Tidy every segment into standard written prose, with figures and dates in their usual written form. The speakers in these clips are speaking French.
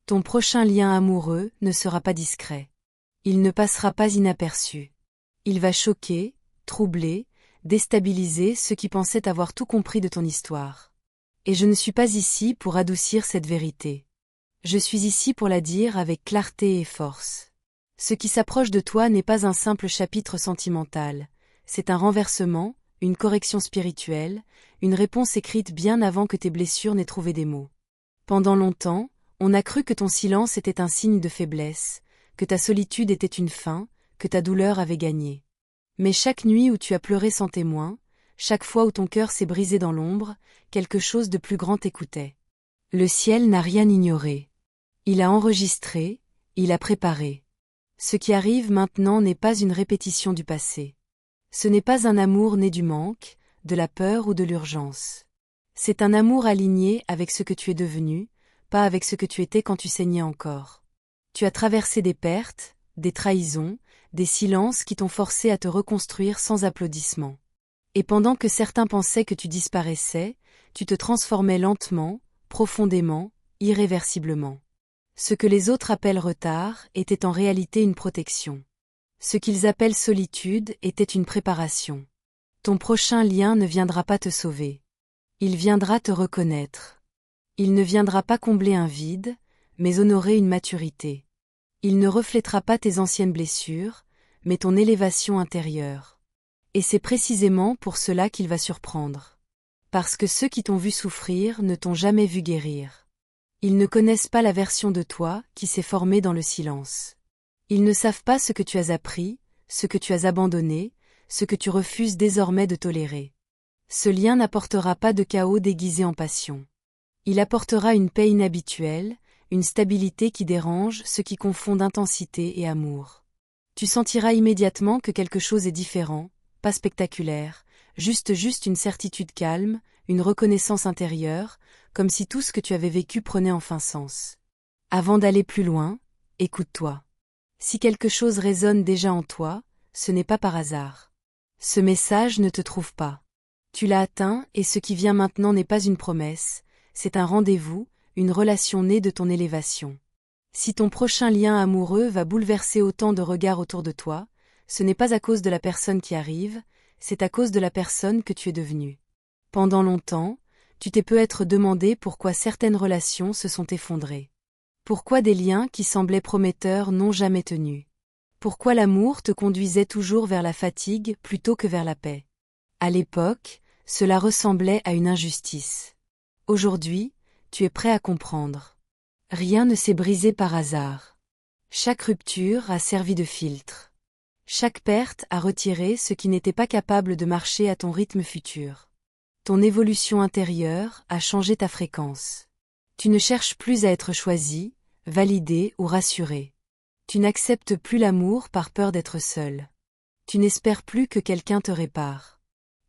Ton prochain lien amoureux ne sera pas discret. Il ne passera pas inaperçu. Il va choquer, troubler, déstabiliser ceux qui pensaient avoir tout compris de ton histoire. Et je ne suis pas ici pour adoucir cette vérité. Je suis ici pour la dire avec clarté et force. Ce qui s'approche de toi n'est pas un simple chapitre sentimental, c'est un renversement, une correction spirituelle, une réponse écrite bien avant que tes blessures n'aient trouvé des mots. Pendant longtemps, on a cru que ton silence était un signe de faiblesse, que ta solitude était une fin, que ta douleur avait gagné. Mais chaque nuit où tu as pleuré sans témoin, chaque fois où ton cœur s'est brisé dans l'ombre, quelque chose de plus grand t'écoutait. Le ciel n'a rien ignoré. Il a enregistré, il a préparé. Ce qui arrive maintenant n'est pas une répétition du passé. Ce n'est pas un amour né du manque, de la peur ou de l'urgence. C'est un amour aligné avec ce que tu es devenu, pas avec ce que tu étais quand tu saignais encore. Tu as traversé des pertes, des trahisons, des silences qui t'ont forcé à te reconstruire sans applaudissements. Et pendant que certains pensaient que tu disparaissais, tu te transformais lentement, profondément, irréversiblement. Ce que les autres appellent retard était en réalité une protection. Ce qu'ils appellent solitude était une préparation. Ton prochain lien ne viendra pas te sauver. Il viendra te reconnaître. Il ne viendra pas combler un vide, mais honorer une maturité. Il ne reflètera pas tes anciennes blessures, mais ton élévation intérieure. Et c'est précisément pour cela qu'il va surprendre. Parce que ceux qui t'ont vu souffrir ne t'ont jamais vu guérir. Ils ne connaissent pas la version de toi qui s'est formée dans le silence. Ils ne savent pas ce que tu as appris, ce que tu as abandonné, ce que tu refuses désormais de tolérer. Ce lien n'apportera pas de chaos déguisé en passion. Il apportera une paix inhabituelle, une stabilité qui dérange ceux qui confondent intensité et amour. Tu sentiras immédiatement que quelque chose est différent, pas spectaculaire, juste une certitude calme, une reconnaissance intérieure, comme si tout ce que tu avais vécu prenait enfin sens. Avant d'aller plus loin, écoute-toi. Si quelque chose résonne déjà en toi, ce n'est pas par hasard. Ce message ne te trouve pas. Tu l'as atteint et ce qui vient maintenant n'est pas une promesse, c'est un rendez-vous, une relation née de ton élévation. Si ton prochain lien amoureux va bouleverser autant de regards autour de toi, ce n'est pas à cause de la personne qui arrive, c'est à cause de la personne que tu es devenue. Pendant longtemps, tu t'es peut-être demandé pourquoi certaines relations se sont effondrées. Pourquoi des liens qui semblaient prometteurs n'ont jamais tenu. Pourquoi l'amour te conduisait toujours vers la fatigue plutôt que vers la paix. À l'époque, cela ressemblait à une injustice. Aujourd'hui, tu es prêt à comprendre. Rien ne s'est brisé par hasard. Chaque rupture a servi de filtre. Chaque perte a retiré ce qui n'était pas capable de marcher à ton rythme futur. Ton évolution intérieure a changé ta fréquence. Tu ne cherches plus à être choisi, validé ou rassuré. Tu n'acceptes plus l'amour par peur d'être seul. Tu n'espères plus que quelqu'un te répare.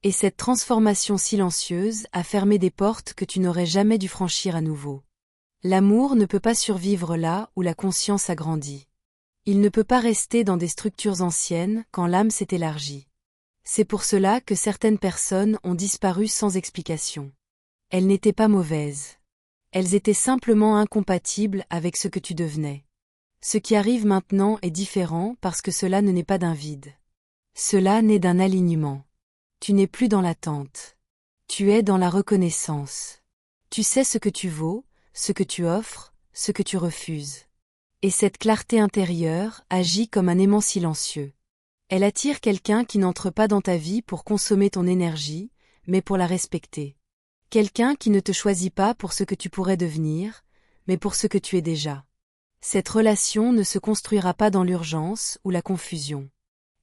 Et cette transformation silencieuse a fermé des portes que tu n'aurais jamais dû franchir à nouveau. L'amour ne peut pas survivre là où la conscience a grandi. Il ne peut pas rester dans des structures anciennes quand l'âme s'est élargie. C'est pour cela que certaines personnes ont disparu sans explication. Elles n'étaient pas mauvaises. Elles étaient simplement incompatibles avec ce que tu devenais. Ce qui arrive maintenant est différent parce que cela ne naît pas d'un vide. Cela naît d'un alignement. Tu n'es plus dans l'attente. Tu es dans la reconnaissance. Tu sais ce que tu vaux, ce que tu offres, ce que tu refuses. Et cette clarté intérieure agit comme un aimant silencieux. Elle attire quelqu'un qui n'entre pas dans ta vie pour consommer ton énergie, mais pour la respecter. Quelqu'un qui ne te choisit pas pour ce que tu pourrais devenir, mais pour ce que tu es déjà. Cette relation ne se construira pas dans l'urgence ou la confusion.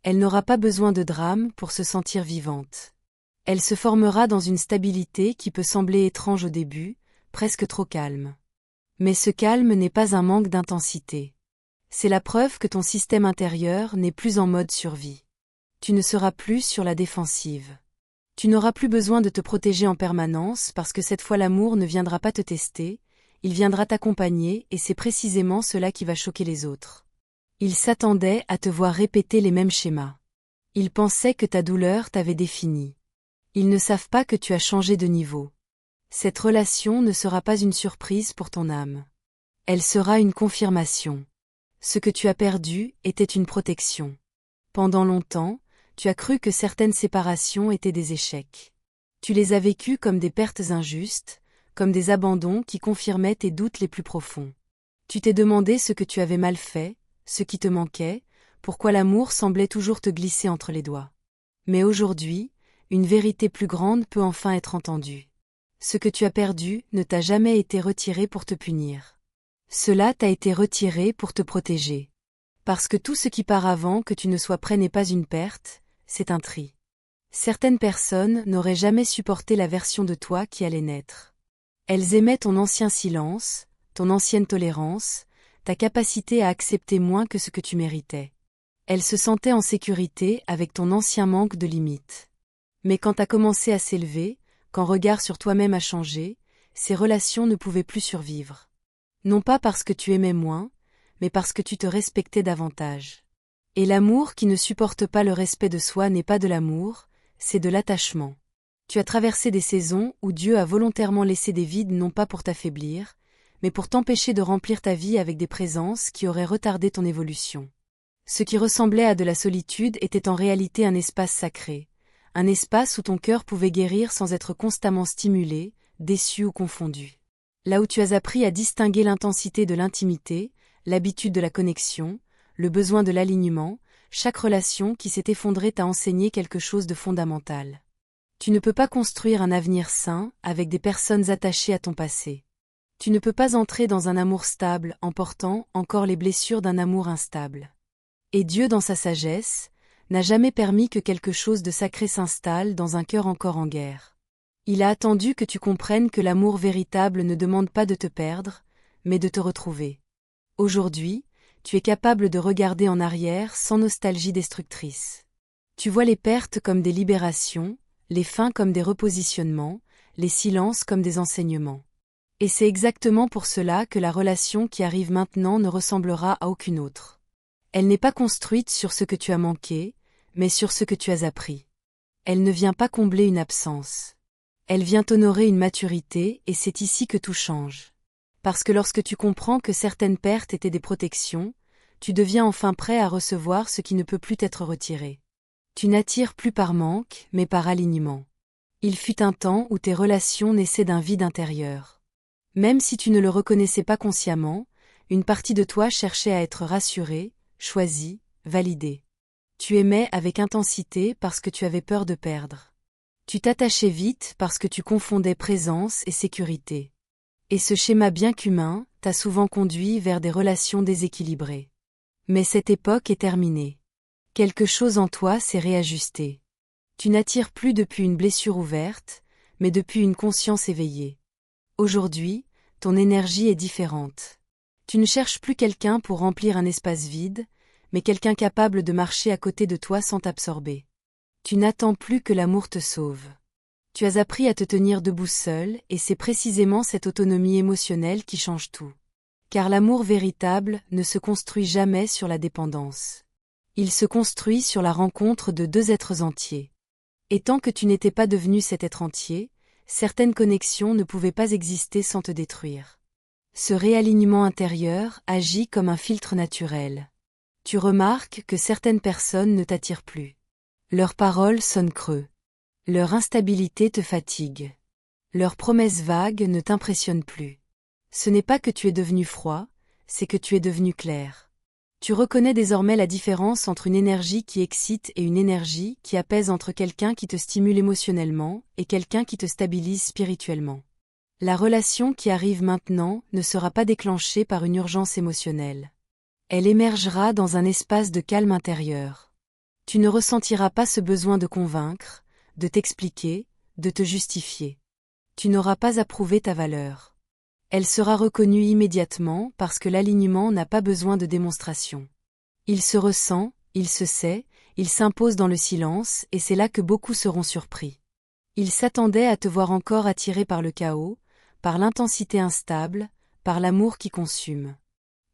Elle n'aura pas besoin de drame pour se sentir vivante. Elle se formera dans une stabilité qui peut sembler étrange au début, presque trop calme. Mais ce calme n'est pas un manque d'intensité. C'est la preuve que ton système intérieur n'est plus en mode survie. Tu ne seras plus sur la défensive. Tu n'auras plus besoin de te protéger en permanence parce que cette fois l'amour ne viendra pas te tester, il viendra t'accompagner et c'est précisément cela qui va choquer les autres. Ils s'attendaient à te voir répéter les mêmes schémas. Ils pensaient que ta douleur t'avait défini. Ils ne savent pas que tu as changé de niveau. Cette relation ne sera pas une surprise pour ton âme. Elle sera une confirmation. Ce que tu as perdu était une protection. Pendant longtemps, tu as cru que certaines séparations étaient des échecs. Tu les as vécues comme des pertes injustes, comme des abandons qui confirmaient tes doutes les plus profonds. Tu t'es demandé ce que tu avais mal fait, ce qui te manquait, pourquoi l'amour semblait toujours te glisser entre les doigts. Mais aujourd'hui, une vérité plus grande peut enfin être entendue. Ce que tu as perdu ne t'a jamais été retiré pour te punir. Cela t'a été retiré pour te protéger. Parce que tout ce qui part avant que tu ne sois prêt n'est pas une perte, c'est un tri. Certaines personnes n'auraient jamais supporté la version de toi qui allait naître. Elles aimaient ton ancien silence, ton ancienne tolérance, ta capacité à accepter moins que ce que tu méritais. Elles se sentaient en sécurité avec ton ancien manque de limites. Mais quand t'as commencé à s'élever, quand regard sur toi-même a changé, ces relations ne pouvaient plus survivre. Non pas parce que tu aimais moins, mais parce que tu te respectais davantage. Et l'amour qui ne supporte pas le respect de soi n'est pas de l'amour, c'est de l'attachement. Tu as traversé des saisons où Dieu a volontairement laissé des vides non pas pour t'affaiblir, mais pour t'empêcher de remplir ta vie avec des présences qui auraient retardé ton évolution. Ce qui ressemblait à de la solitude était en réalité un espace sacré, un espace où ton cœur pouvait guérir sans être constamment stimulé, déçu ou confondu. Là où tu as appris à distinguer l'intensité de l'intimité, l'habitude de la connexion, le besoin de l'alignement, chaque relation qui s'est effondrée t'a enseigné quelque chose de fondamental. Tu ne peux pas construire un avenir sain avec des personnes attachées à ton passé. Tu ne peux pas entrer dans un amour stable en portant encore les blessures d'un amour instable. Et Dieu, dans sa sagesse, n'a jamais permis que quelque chose de sacré s'installe dans un cœur encore en guerre. Il a attendu que tu comprennes que l'amour véritable ne demande pas de te perdre, mais de te retrouver. Aujourd'hui, tu es capable de regarder en arrière sans nostalgie destructrice. Tu vois les pertes comme des libérations, les fins comme des repositionnements, les silences comme des enseignements. Et c'est exactement pour cela que la relation qui arrive maintenant ne ressemblera à aucune autre. Elle n'est pas construite sur ce que tu as manqué, mais sur ce que tu as appris. Elle ne vient pas combler une absence. Elle vient honorer une maturité et c'est ici que tout change. Parce que lorsque tu comprends que certaines pertes étaient des protections, tu deviens enfin prêt à recevoir ce qui ne peut plus être retiré. Tu n'attires plus par manque, mais par alignement. Il fut un temps où tes relations naissaient d'un vide intérieur. Même si tu ne le reconnaissais pas consciemment, une partie de toi cherchait à être rassurée, choisie, validée. Tu aimais avec intensité parce que tu avais peur de perdre. Tu t'attachais vite parce que tu confondais présence et sécurité. Et ce schéma bien qu'humain t'a souvent conduit vers des relations déséquilibrées. Mais cette époque est terminée. Quelque chose en toi s'est réajusté. Tu n'attires plus depuis une blessure ouverte, mais depuis une conscience éveillée. Aujourd'hui, ton énergie est différente. Tu ne cherches plus quelqu'un pour remplir un espace vide, mais quelqu'un capable de marcher à côté de toi sans t'absorber. Tu n'attends plus que l'amour te sauve. Tu as appris à te tenir debout seul et c'est précisément cette autonomie émotionnelle qui change tout. Car l'amour véritable ne se construit jamais sur la dépendance. Il se construit sur la rencontre de deux êtres entiers. Et tant que tu n'étais pas devenu cet être entier, certaines connexions ne pouvaient pas exister sans te détruire. Ce réalignement intérieur agit comme un filtre naturel. Tu remarques que certaines personnes ne t'attirent plus. Leurs paroles sonnent creux. Leur instabilité te fatigue. Leurs promesses vagues ne t'impressionnent plus. Ce n'est pas que tu es devenu froid, c'est que tu es devenu clair. Tu reconnais désormais la différence entre une énergie qui excite et une énergie qui apaise, entre quelqu'un qui te stimule émotionnellement et quelqu'un qui te stabilise spirituellement. La relation qui arrive maintenant ne sera pas déclenchée par une urgence émotionnelle. Elle émergera dans un espace de calme intérieur. Tu ne ressentiras pas ce besoin de convaincre, de t'expliquer, de te justifier. Tu n'auras pas à prouver ta valeur. Elle sera reconnue immédiatement parce que l'alignement n'a pas besoin de démonstration. Il se ressent, il se sait, il s'impose dans le silence et c'est là que beaucoup seront surpris. Ils s'attendaient à te voir encore attiré par le chaos, par l'intensité instable, par l'amour qui consume.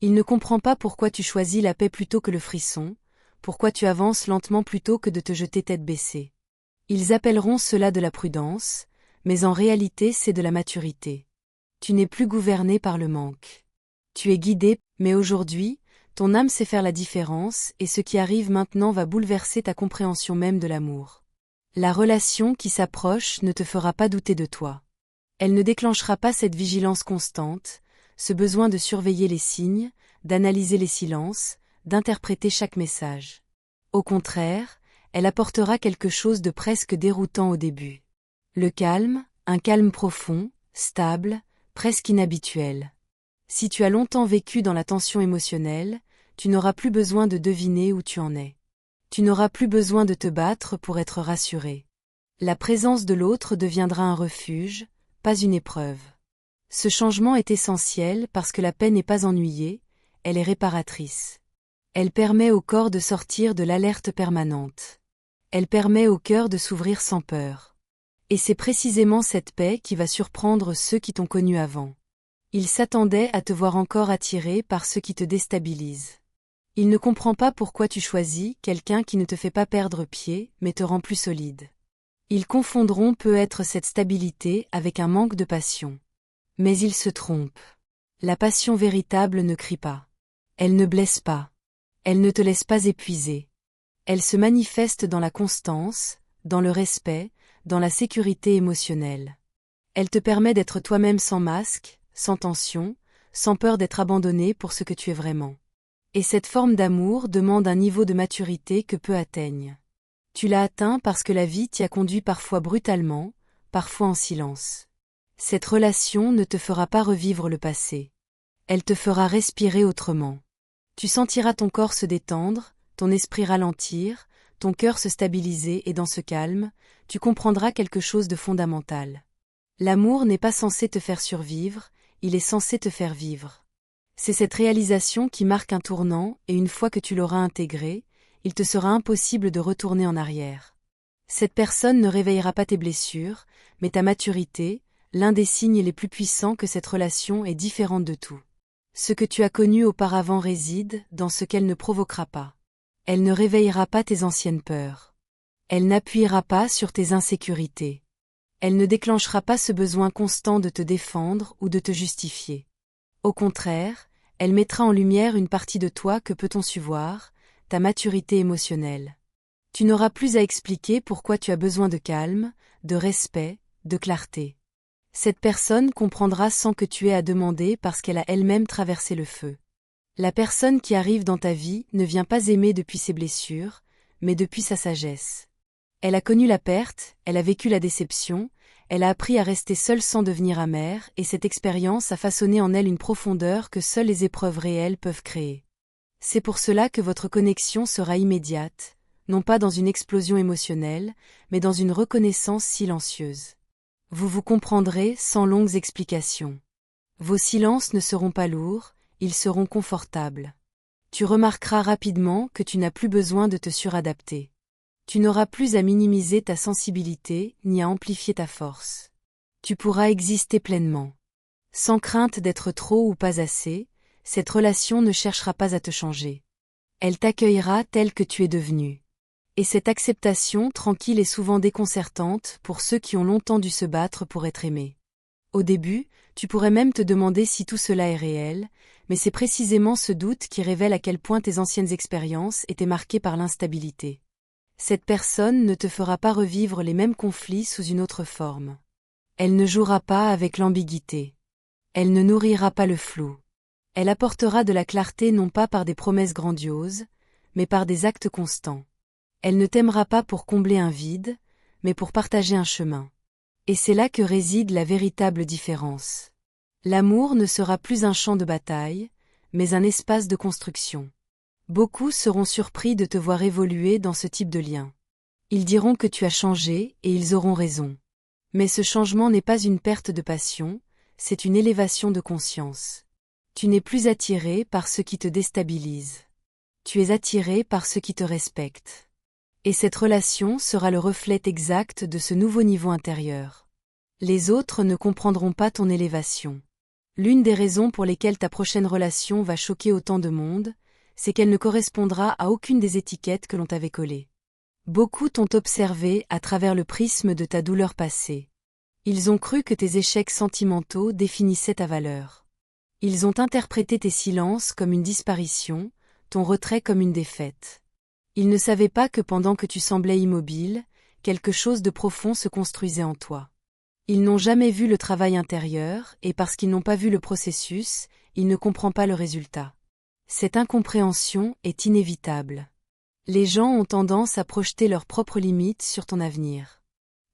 Il ne comprend pas pourquoi tu choisis la paix plutôt que le frisson, pourquoi tu avances lentement plutôt que de te jeter tête baissée. Ils appelleront cela de la prudence, mais en réalité c'est de la maturité. Tu n'es plus gouverné par le manque. Tu es guidé, mais aujourd'hui, ton âme sait faire la différence et ce qui arrive maintenant va bouleverser ta compréhension même de l'amour. La relation qui s'approche ne te fera pas douter de toi. Elle ne déclenchera pas cette vigilance constante, ce besoin de surveiller les signes, d'analyser les silences, d'interpréter chaque message. Au contraire, elle apportera quelque chose de presque déroutant au début. Le calme, un calme profond, stable, presque inhabituel. Si tu as longtemps vécu dans la tension émotionnelle, tu n'auras plus besoin de deviner où tu en es. Tu n'auras plus besoin de te battre pour être rassuré. La présence de l'autre deviendra un refuge, pas une épreuve. Ce changement est essentiel parce que la paix n'est pas ennuyée, elle est réparatrice. Elle permet au corps de sortir de l'alerte permanente. Elle permet au cœur de s'ouvrir sans peur. Et c'est précisément cette paix qui va surprendre ceux qui t'ont connu avant. Ils s'attendaient à te voir encore attiré par ce qui te déstabilise. Il ne comprend pas pourquoi tu choisis quelqu'un qui ne te fait pas perdre pied, mais te rend plus solide. Ils confondront peut-être cette stabilité avec un manque de passion. Mais ils se trompent. La passion véritable ne crie pas. Elle ne blesse pas. Elle ne te laisse pas épuisé. Elle se manifeste dans la constance, dans le respect, dans la sécurité émotionnelle. Elle te permet d'être toi-même sans masque, sans tension, sans peur d'être abandonné pour ce que tu es vraiment. Et cette forme d'amour demande un niveau de maturité que peu atteignent. Tu l'as atteint parce que la vie t'y a conduit parfois brutalement, parfois en silence. Cette relation ne te fera pas revivre le passé. Elle te fera respirer autrement. Tu sentiras ton corps se détendre, ton esprit ralentir, ton cœur se stabiliser et dans ce calme, tu comprendras quelque chose de fondamental. L'amour n'est pas censé te faire survivre, il est censé te faire vivre. C'est cette réalisation qui marque un tournant et une fois que tu l'auras intégrée, il te sera impossible de retourner en arrière. Cette personne ne réveillera pas tes blessures, mais ta maturité, l'un des signes les plus puissants que cette relation est différente de tout. Ce que tu as connu auparavant réside dans ce qu'elle ne provoquera pas. Elle ne réveillera pas tes anciennes peurs. Elle n'appuiera pas sur tes insécurités. Elle ne déclenchera pas ce besoin constant de te défendre ou de te justifier. Au contraire, elle mettra en lumière une partie de toi que peut-on su voir, ta maturité émotionnelle. Tu n'auras plus à expliquer pourquoi tu as besoin de calme, de respect, de clarté. Cette personne comprendra sans que tu aies à demander parce qu'elle a elle-même traversé le feu. La personne qui arrive dans ta vie ne vient pas aimer depuis ses blessures, mais depuis sa sagesse. Elle a connu la perte, elle a vécu la déception, elle a appris à rester seule sans devenir amère et cette expérience a façonné en elle une profondeur que seules les épreuves réelles peuvent créer. C'est pour cela que votre connexion sera immédiate, non pas dans une explosion émotionnelle, mais dans une reconnaissance silencieuse. Vous vous comprendrez sans longues explications. Vos silences ne seront pas lourds, ils seront confortables. Tu remarqueras rapidement que tu n'as plus besoin de te suradapter. Tu n'auras plus à minimiser ta sensibilité ni à amplifier ta force. Tu pourras exister pleinement. Sans crainte d'être trop ou pas assez, cette relation ne cherchera pas à te changer. Elle t'accueillera tel que tu es devenu. Et cette acceptation tranquille est souvent déconcertante pour ceux qui ont longtemps dû se battre pour être aimés. Au début, tu pourrais même te demander si tout cela est réel, mais c'est précisément ce doute qui révèle à quel point tes anciennes expériences étaient marquées par l'instabilité. Cette personne ne te fera pas revivre les mêmes conflits sous une autre forme. Elle ne jouera pas avec l'ambiguïté. Elle ne nourrira pas le flou. Elle apportera de la clarté non pas par des promesses grandioses, mais par des actes constants. Elle ne t'aimera pas pour combler un vide, mais pour partager un chemin. Et c'est là que réside la véritable différence. L'amour ne sera plus un champ de bataille, mais un espace de construction. Beaucoup seront surpris de te voir évoluer dans ce type de lien. Ils diront que tu as changé et ils auront raison. Mais ce changement n'est pas une perte de passion, c'est une élévation de conscience. Tu n'es plus attiré par ce qui te déstabilise. Tu es attiré par ce qui te respecte. Et cette relation sera le reflet exact de ce nouveau niveau intérieur. Les autres ne comprendront pas ton élévation. L'une des raisons pour lesquelles ta prochaine relation va choquer autant de monde, c'est qu'elle ne correspondra à aucune des étiquettes que l'on t'avait collées. Beaucoup t'ont observé à travers le prisme de ta douleur passée. Ils ont cru que tes échecs sentimentaux définissaient ta valeur. Ils ont interprété tes silences comme une disparition, ton retrait comme une défaite. Ils ne savaient pas que pendant que tu semblais immobile, quelque chose de profond se construisait en toi. Ils n'ont jamais vu le travail intérieur, et parce qu'ils n'ont pas vu le processus, ils ne comprennent pas le résultat. Cette incompréhension est inévitable. Les gens ont tendance à projeter leurs propres limites sur ton avenir.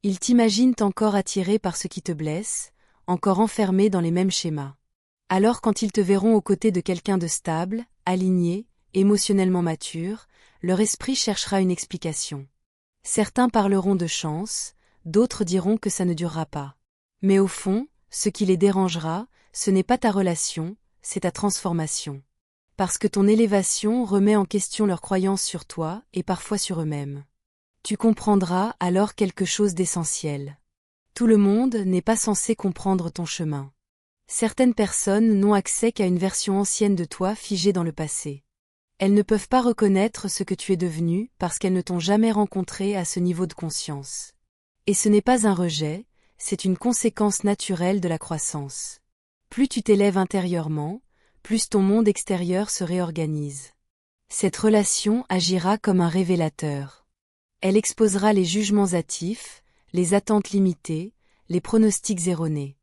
Ils t'imaginent encore attiré par ce qui te blesse, encore enfermé dans les mêmes schémas. Alors quand ils te verront aux côtés de quelqu'un de stable, aligné, émotionnellement mature, leur esprit cherchera une explication. Certains parleront de chance, d'autres diront que ça ne durera pas. Mais au fond, ce qui les dérangera, ce n'est pas ta relation, c'est ta transformation. Parce que ton élévation remet en question leurs croyances sur toi et parfois sur eux-mêmes. Tu comprendras alors quelque chose d'essentiel. Tout le monde n'est pas censé comprendre ton chemin. Certaines personnes n'ont accès qu'à une version ancienne de toi figée dans le passé. Elles ne peuvent pas reconnaître ce que tu es devenu parce qu'elles ne t'ont jamais rencontré à ce niveau de conscience. Et ce n'est pas un rejet, c'est une conséquence naturelle de la croissance. Plus tu t'élèves intérieurement, plus ton monde extérieur se réorganise. Cette relation agira comme un révélateur. Elle exposera les jugements hâtifs, les attentes limitées, les pronostics erronés.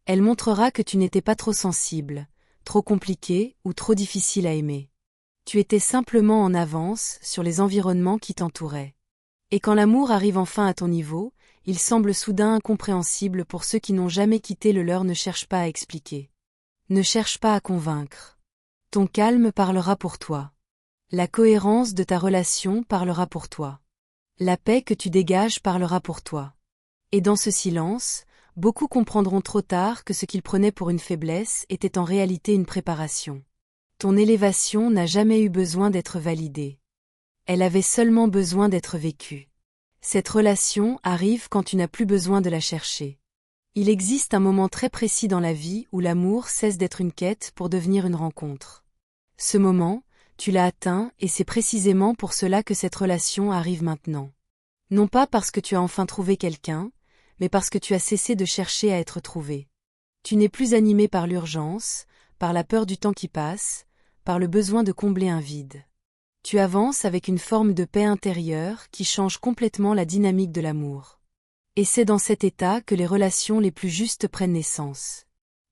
Elle montrera que tu n'étais pas trop sensible, trop compliqué ou trop difficile à aimer. Tu étais simplement en avance sur les environnements qui t'entouraient. Et quand l'amour arrive enfin à ton niveau, il semble soudain incompréhensible pour ceux qui n'ont jamais quitté le leur. Ne cherche pas à expliquer. Ne cherche pas à convaincre. Ton calme parlera pour toi. La cohérence de ta relation parlera pour toi. La paix que tu dégages parlera pour toi. Et dans ce silence, beaucoup comprendront trop tard que ce qu'ils prenaient pour une faiblesse était en réalité une préparation. Ton élévation n'a jamais eu besoin d'être validée. Elle avait seulement besoin d'être vécue. Cette relation arrive quand tu n'as plus besoin de la chercher. Il existe un moment très précis dans la vie où l'amour cesse d'être une quête pour devenir une rencontre. Ce moment, tu l'as atteint et c'est précisément pour cela que cette relation arrive maintenant. Non pas parce que tu as enfin trouvé quelqu'un, mais parce que tu as cessé de chercher à être trouvé. Tu n'es plus animé par l'urgence, par la peur du temps qui passe, par le besoin de combler un vide. Tu avances avec une forme de paix intérieure qui change complètement la dynamique de l'amour. Et c'est dans cet état que les relations les plus justes prennent naissance.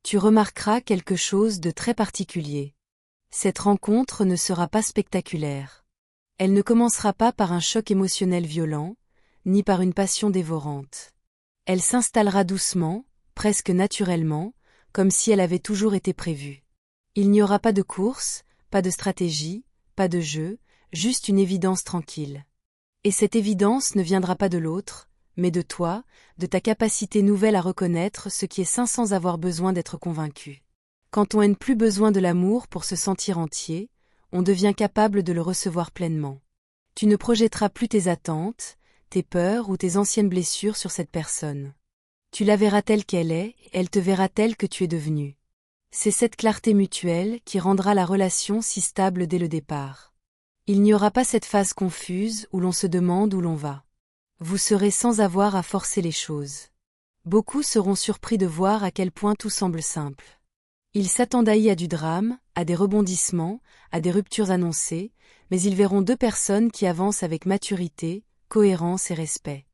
Tu remarqueras quelque chose de très particulier. Cette rencontre ne sera pas spectaculaire. Elle ne commencera pas par un choc émotionnel violent, ni par une passion dévorante. Elle s'installera doucement, presque naturellement, comme si elle avait toujours été prévue. Il n'y aura pas de course, pas de stratégie, pas de jeu, juste une évidence tranquille. Et cette évidence ne viendra pas de l'autre, mais de toi, de ta capacité nouvelle à reconnaître ce qui est sain sans avoir besoin d'être convaincu. Quand on n'a plus besoin de l'amour pour se sentir entier, on devient capable de le recevoir pleinement. Tu ne projetteras plus tes attentes, tes peurs ou tes anciennes blessures sur cette personne. Tu la verras telle qu'elle est, et elle te verra telle que tu es devenu. C'est cette clarté mutuelle qui rendra la relation si stable dès le départ. Il n'y aura pas cette phase confuse où l'on se demande où l'on va. Vous serez sans avoir à forcer les choses. Beaucoup seront surpris de voir à quel point tout semble simple. Ils s'attendaient à du drame, à des rebondissements, à des ruptures annoncées, mais ils verront deux personnes qui avancent avec maturité, cohérence et respect.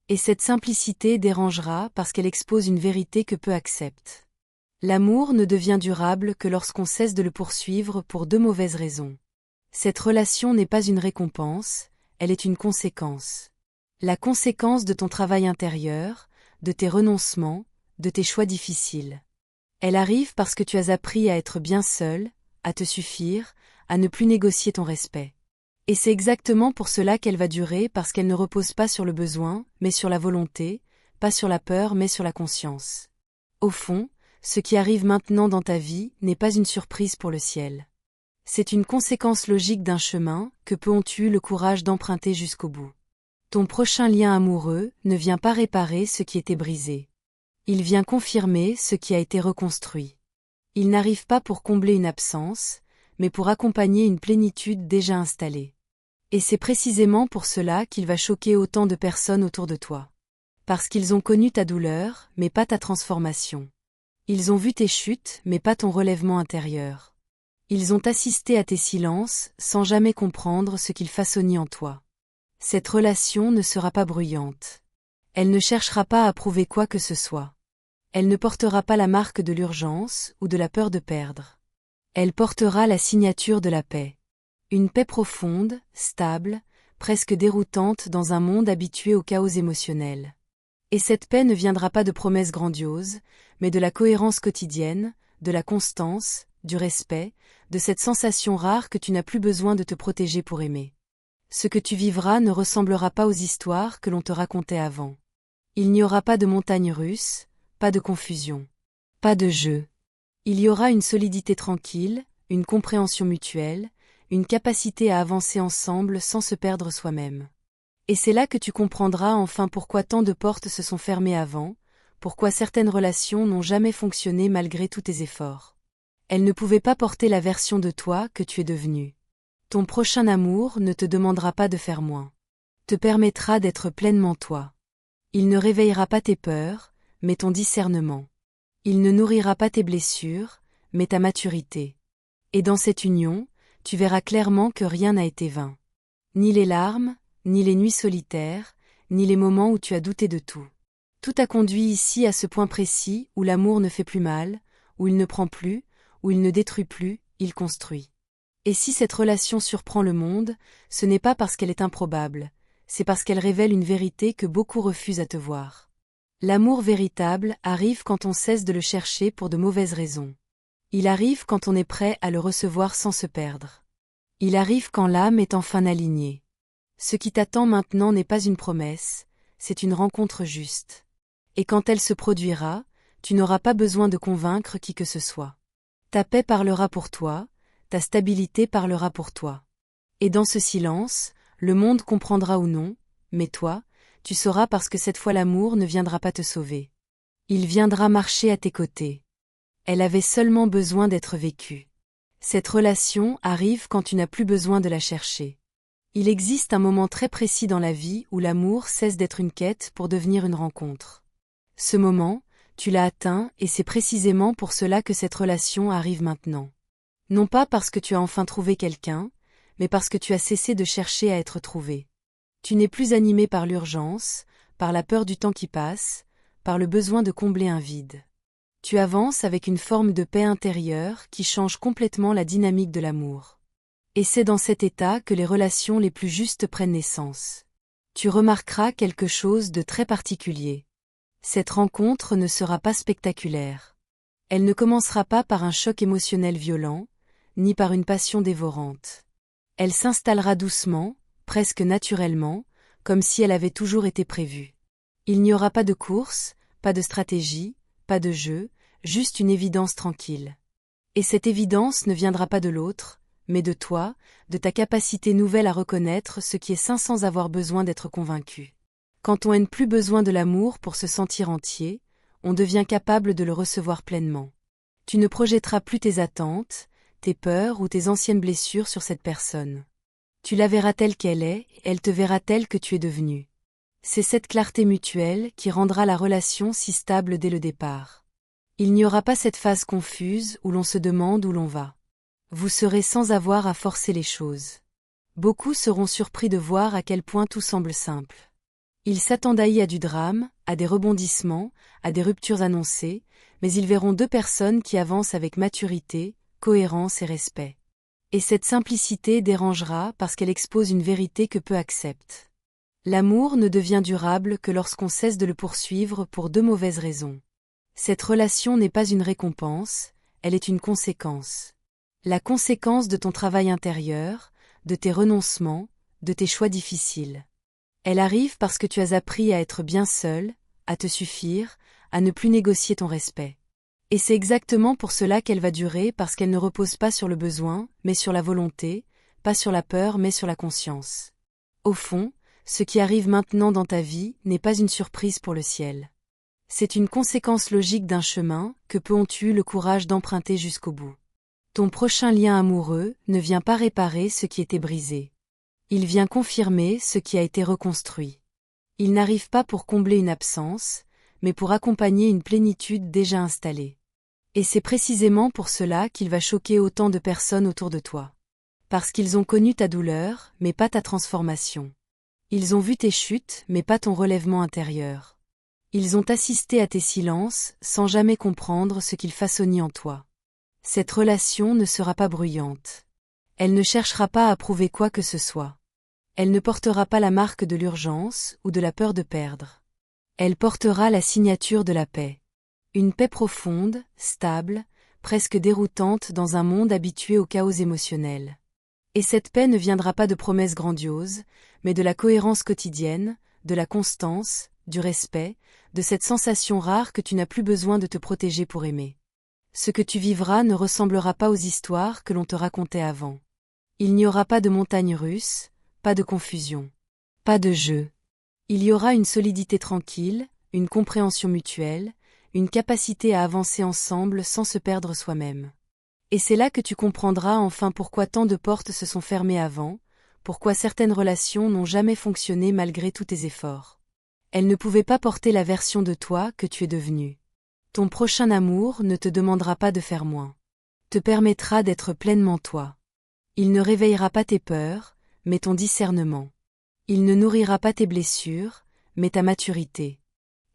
Et cette simplicité dérangera parce qu'elle expose une vérité que peu acceptent. L'amour ne devient durable que lorsqu'on cesse de le poursuivre pour deux mauvaises raisons. Cette relation n'est pas une récompense, elle est une conséquence. La conséquence de ton travail intérieur, de tes renoncements, de tes choix difficiles. Elle arrive parce que tu as appris à être bien seul, à te suffire, à ne plus négocier ton respect. Et c'est exactement pour cela qu'elle va durer parce qu'elle ne repose pas sur le besoin, mais sur la volonté, pas sur la peur mais sur la conscience. Au fond, ce qui arrive maintenant dans ta vie n'est pas une surprise pour le ciel. C'est une conséquence logique d'un chemin que peu ont eu le courage d'emprunter jusqu'au bout. Ton prochain lien amoureux ne vient pas réparer ce qui était brisé. Il vient confirmer ce qui a été reconstruit. Il n'arrive pas pour combler une absence, mais pour accompagner une plénitude déjà installée. Et c'est précisément pour cela qu'il va choquer autant de personnes autour de toi. Parce qu'ils ont connu ta douleur, mais pas ta transformation. Ils ont vu tes chutes, mais pas ton relèvement intérieur. Ils ont assisté à tes silences, sans jamais comprendre ce qu'ils façonnaient en toi. Cette relation ne sera pas bruyante. Elle ne cherchera pas à prouver quoi que ce soit. Elle ne portera pas la marque de l'urgence ou de la peur de perdre. Elle portera la signature de la paix. Une paix profonde, stable, presque déroutante dans un monde habitué au chaos émotionnel. Et cette paix ne viendra pas de promesses grandioses, mais de la cohérence quotidienne, de la constance, du respect, de cette sensation rare que tu n'as plus besoin de te protéger pour aimer. Ce que tu vivras ne ressemblera pas aux histoires que l'on te racontait avant. Il n'y aura pas de montagnes russes, pas de confusion, pas de jeu. Il y aura une solidité tranquille, une compréhension mutuelle, une capacité à avancer ensemble sans se perdre soi-même. Et c'est là que tu comprendras enfin pourquoi tant de portes se sont fermées avant, pourquoi certaines relations n'ont jamais fonctionné malgré tous tes efforts. Elles ne pouvaient pas porter la version de toi que tu es devenue. Ton prochain amour ne te demandera pas de faire moins. Te permettra d'être pleinement toi. Il ne réveillera pas tes peurs, mais ton discernement. Il ne nourrira pas tes blessures, mais ta maturité. Et dans cette union, tu verras clairement que rien n'a été vain. Ni les larmes, ni les nuits solitaires, ni les moments où tu as douté de tout. Tout a conduit ici à ce point précis où l'amour ne fait plus mal, où il ne prend plus, où il ne détruit plus, il construit. Et si cette relation surprend le monde, ce n'est pas parce qu'elle est improbable, c'est parce qu'elle révèle une vérité que beaucoup refusent à te voir. L'amour véritable arrive quand on cesse de le chercher pour de mauvaises raisons. Il arrive quand on est prêt à le recevoir sans se perdre. Il arrive quand l'âme est enfin alignée. Ce qui t'attend maintenant n'est pas une promesse, c'est une rencontre juste. Et quand elle se produira, tu n'auras pas besoin de convaincre qui que ce soit. Ta paix parlera pour toi, ta stabilité parlera pour toi. Et dans ce silence, le monde comprendra ou non, mais toi, tu sauras parce que cette fois l'amour ne viendra pas te sauver. Il viendra marcher à tes côtés. Elle avait seulement besoin d'être vécue. Cette relation arrive quand tu n'as plus besoin de la chercher. Il existe un moment très précis dans la vie où l'amour cesse d'être une quête pour devenir une rencontre. Ce moment, tu l'as atteint et c'est précisément pour cela que cette relation arrive maintenant. Non pas parce que tu as enfin trouvé quelqu'un, mais parce que tu as cessé de chercher à être trouvé. Tu n'es plus animé par l'urgence, par la peur du temps qui passe, par le besoin de combler un vide. Tu avances avec une forme de paix intérieure qui change complètement la dynamique de l'amour. Et c'est dans cet état que les relations les plus justes prennent naissance. Tu remarqueras quelque chose de très particulier. Cette rencontre ne sera pas spectaculaire. Elle ne commencera pas par un choc émotionnel violent, ni par une passion dévorante. Elle s'installera doucement, presque naturellement, comme si elle avait toujours été prévue. Il n'y aura pas de course, pas de stratégie, pas de jeu, juste une évidence tranquille. Et cette évidence ne viendra pas de l'autre, mais de toi, de ta capacité nouvelle à reconnaître ce qui est sain sans avoir besoin d'être convaincu. Quand on n'a plus besoin de l'amour pour se sentir entier, on devient capable de le recevoir pleinement. Tu ne projetteras plus tes attentes, tes peurs ou tes anciennes blessures sur cette personne. Tu la verras telle qu'elle est, et elle te verra telle que tu es devenue. C'est cette clarté mutuelle qui rendra la relation si stable dès le départ. Il n'y aura pas cette phase confuse où l'on se demande où l'on va. Vous serez sans avoir à forcer les choses. Beaucoup seront surpris de voir à quel point tout semble simple. Ils s'attendaient à du drame, à des rebondissements, à des ruptures annoncées, mais ils verront deux personnes qui avancent avec maturité, cohérence et respect. Et cette simplicité dérangera parce qu'elle expose une vérité que peu acceptent. L'amour ne devient durable que lorsqu'on cesse de le poursuivre pour deux mauvaises raisons. Cette relation n'est pas une récompense, elle est une conséquence. La conséquence de ton travail intérieur, de tes renoncements, de tes choix difficiles. Elle arrive parce que tu as appris à être bien seul, à te suffire, à ne plus négocier ton respect. Et c'est exactement pour cela qu'elle va durer parce qu'elle ne repose pas sur le besoin, mais sur la volonté, pas sur la peur, mais sur la conscience. Au fond, ce qui arrive maintenant dans ta vie n'est pas une surprise pour le ciel. C'est une conséquence logique d'un chemin que peu ont eu le courage d'emprunter jusqu'au bout. Ton prochain lien amoureux ne vient pas réparer ce qui était brisé. Il vient confirmer ce qui a été reconstruit. Il n'arrive pas pour combler une absence, mais pour accompagner une plénitude déjà installée. Et c'est précisément pour cela qu'il va choquer autant de personnes autour de toi. Parce qu'ils ont connu ta douleur, mais pas ta transformation. Ils ont vu tes chutes, mais pas ton relèvement intérieur. Ils ont assisté à tes silences, sans jamais comprendre ce qu'ils façonnaient en toi. Cette relation ne sera pas bruyante. Elle ne cherchera pas à prouver quoi que ce soit. Elle ne portera pas la marque de l'urgence ou de la peur de perdre. Elle portera la signature de la paix. Une paix profonde, stable, presque déroutante dans un monde habitué au chaos émotionnel. Et cette paix ne viendra pas de promesses grandioses, mais de la cohérence quotidienne, de la constance, du respect, de cette sensation rare que tu n'as plus besoin de te protéger pour aimer. Ce que tu vivras ne ressemblera pas aux histoires que l'on te racontait avant. Il n'y aura pas de montagnes russes, pas de confusion, pas de jeu. Il y aura une solidité tranquille, une compréhension mutuelle, une capacité à avancer ensemble sans se perdre soi-même. Et c'est là que tu comprendras enfin pourquoi tant de portes se sont fermées avant, pourquoi certaines relations n'ont jamais fonctionné malgré tous tes efforts. Elles ne pouvaient pas porter la version de toi que tu es devenue. Ton prochain amour ne te demandera pas de faire moins. Te permettra d'être pleinement toi. Il ne réveillera pas tes peurs, mais ton discernement. Il ne nourrira pas tes blessures, mais ta maturité.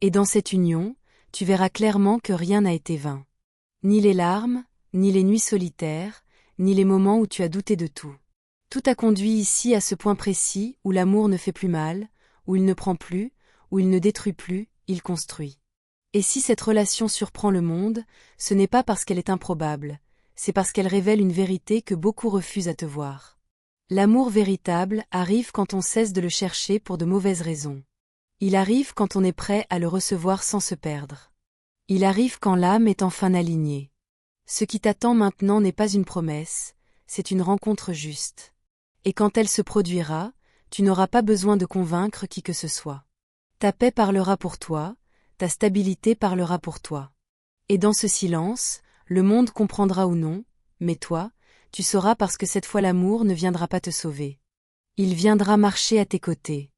Et dans cette union, tu verras clairement que rien n'a été vain. Ni les larmes, ni les nuits solitaires, ni les moments où tu as douté de tout. Tout a conduit ici à ce point précis où l'amour ne fait plus mal, où il ne prend plus, où il ne détruit plus, il construit. Et si cette relation surprend le monde, ce n'est pas parce qu'elle est improbable, c'est parce qu'elle révèle une vérité que beaucoup refusent à te voir. L'amour véritable arrive quand on cesse de le chercher pour de mauvaises raisons. Il arrive quand on est prêt à le recevoir sans se perdre. Il arrive quand l'âme est enfin alignée. Ce qui t'attend maintenant n'est pas une promesse, c'est une rencontre juste. Et quand elle se produira, tu n'auras pas besoin de convaincre qui que ce soit. Ta paix parlera pour toi, ta stabilité parlera pour toi. Et dans ce silence, le monde comprendra ou non, mais toi, tu sauras parce que cette fois l'amour ne viendra pas te sauver. Il viendra marcher à tes côtés.